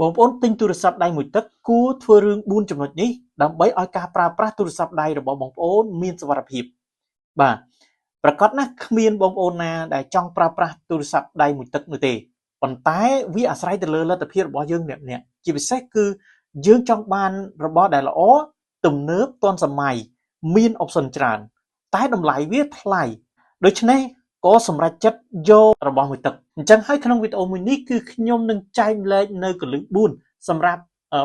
បងប្អូនទិញទូរស័ព្ទដៃមួយទឹកគួរធ្វើរឿង4ចំណុចនេះដើម្បីឲ្យការប្រើប្រាស់ទូរស័ព្ទដៃរបស់បងប្អូនមានសុវត្ថិភាពបាទប្រកាសណាស់គ្មានបងប្អូនណាដែលចង់ប្រើប្រាស់ទូរស័ព្ទដៃមួយទឹកនោះទេប៉ុន្តែវាអាស្រ័យទៅលើលទ្ធភាពរបស់យើងម្នាក់ៗជាពិសេសគឺយើងចង់បានរបស់ដែលល្អទំនើបទាន់សម័យមានអបសិនច្រើនតែតម្លៃវាថ្លៃដូច្នេះក៏សម្រេចចិត្តយករបស់មួយទឹកអញ្ចឹងហើយក្នុងវីដេអូមួយនេះគឺខ្ញុំនឹងចែកម្លែកនៅកលឹះ4សម្រាប់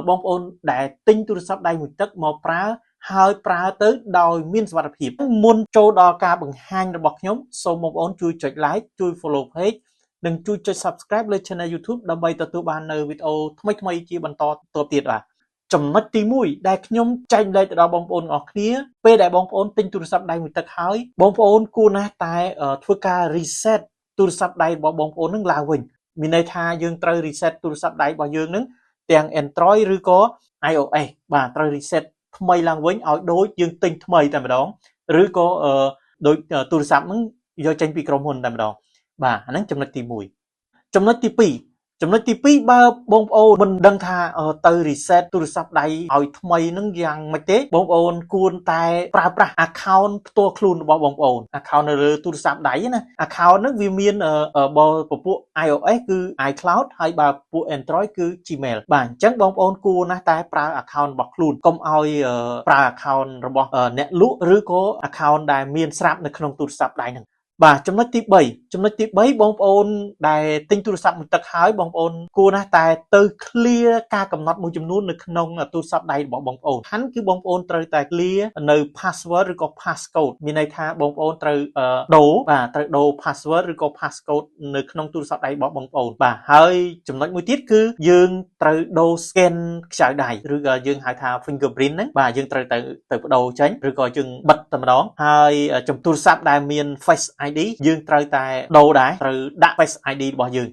បងប្អូនដែលទិញទូរស័ព្ទដៃមួយទឹកមកប្រើហើយប្រើទៅដោយមានសុវត្ថិភាពមុនចូលដល់ការបង្ហាញរបស់ខ្ញុំសូមបងប្អូនជួយចុច like ជួយ follow page និងជួយចុច subscribe លើ channel YouTube ដើម្បីទទួលបាននៅវីដេអូថ្មីៗជាបន្តទៀតបាទចំណុចទី1ដែលខ្ញុំចែកម្លែកទៅដល់បងប្អូនទាំងអស់គ្នាពេលដែលបងប្អូនទិញទូរស័ព្ទដៃមួយទឹកហើយបងប្អូនគួរណាស់តែធ្វើការ reset ទូរស័ព្ទដៃរបស់បងប្អូននឹងឡើងវិញមានន័យថាយើងត្រូវ reset ទូរស័ព្ទដៃរបស់យើងនឹងទាំង Android ឬក៏ iOS បាទត្រូវ reset ថ្មីឡើងវិញឲ្យដូចយើងទិញថ្មីតែម្ដងឬក៏ដូចទូរស័ព្ទហ្នឹងយកចេញពីក្រុមហ៊ុនតែម្ដងបាទអាហ្នឹងចំណុចទី1ចំណុចទី2បើបងប្អូនមិនដឹងថាទៅ reset ទូរស័ព្ទដៃឲ្យថ្មីនឹងយ៉ាងម៉េចទេបងប្អូនគួរតែប្រើប្រាស់ account ផ្ទាល់ខ្លួនរបស់បងប្អូន account នៅលើទូរស័ព្ទដៃណា account ហ្នឹងវាមានបើពពួក iOS គឺ iCloud ហើយបើពួក Android គឺ Gmail បាទអញ្ចឹងបងប្អូនគួរណាស់តែប្រើ account របស់ខ្លួនកុំឲ្យប្រើ account របស់អ្នកលក់ឬក៏ account ដែលមានស្រាប់នៅក្នុងទូរស័ព្ទដៃហ្នឹងបាទចំណុចទី3បងប្អូនដែលទិញទូរស័ព្ទមួយទឹកហើយបងប្អូនគួរណាស់តែទៅ clear ការកំណត់មួយចំនួននៅក្នុងទូរស័ព្ទដៃរបស់បងប្អូនខាន់គឺបងប្អូនត្រូវតែ clear នៅ password ឬក៏ passcode មានន័យថាបងប្អូនត្រូវដូរ password ឬក៏ passcode នៅក្នុងទូរស័ព្ទដៃរបស់បងប្អូនបាទហើយចំណុចមួយទៀតគឺយើងត្រូវដូរ scan ខ្ចៅដៃឬក៏យើងហៅថា fingerprint ហ្នឹងបាទយើងត្រូវទៅបដូរចេញឬក៏យើងបិទតែម្ដងហើយចំទូរស័ព្ទដែលមាន Face ID យើងត្រូវតែដូរដែរត្រូវដាក់ Face ID របស់យើង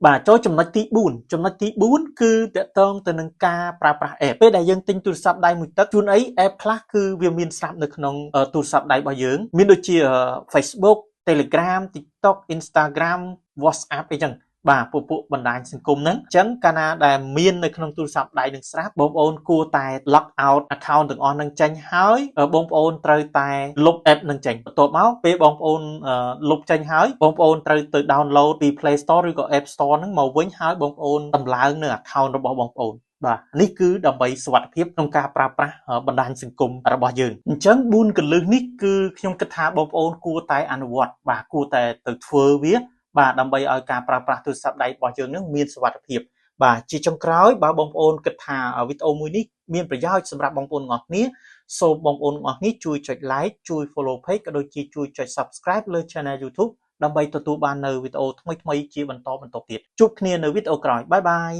បាទចូលចំណុចទី4គឺតកតងទៅនឹងការប្រើប្រាស់ app ពេលដែលយើងទិញទូរស័ព្ទដៃមួយទឹកជួនអី app ខ្លះគឺវាមានស្រាប់នៅក្នុងទូរស័ព្ទដៃរបស់យើងមានដូចជា Facebook Telegram TikTok Instagram WhatsApp អីចឹងបាទពួកបណ្ដាញសង្គមហ្នឹងអញ្ចឹងកាលណាដែលមាននៅក្នុងទូរស័ព្ទដៃនឹងស្រាប់បងប្អូនគួរតែ lock out account ទាំងអស់ហ្នឹងចេញហើយបងប្អូនត្រូវតែលុប app ហ្នឹងចេញបន្ទាប់មកពេលបងប្អូនលុបចេញហើយបងប្អូនត្រូវទៅ download ពី Play Store ឬក៏ App Store ហ្នឹងមកវិញហើយបងប្អូនតម្លើងនៅ account របស់បងប្អូនបាទនេះគឺដើម្បីសុវត្ថិភាពក្នុងការប្រើប្រាស់បណ្ដាញសង្គមរបស់យើងអញ្ចឹង4កលឹះនេះគឺខ្ញុំគិតថាបងប្អូនគួរតែអនុវត្តបាទគួរតែទៅធ្វើវាបាទដើម្បីឲ្យការប្រើប្រាស់ទូរស័ព្ទដៃរបស់យើងនឹងមានសុវត្ថិភាពបាទជាចុងក្រោយបើបងប្អូនគិតថាវីដេអូមួយនេះមានប្រយោជន៍សម្រាប់បងប្អូនទាំងអស់គ្នាសូមបងប្អូនទាំងអស់គ្នាជួយចុច like ជួយ follow page ក៏ដូចជាជួយចុច subscribe លើ channel YouTube ដើម្បីទទួលបាននៅវីដេអូថ្មីៗជាបន្តទៀតជួបគ្នានៅវីដេអូក្រោយបាយបាយ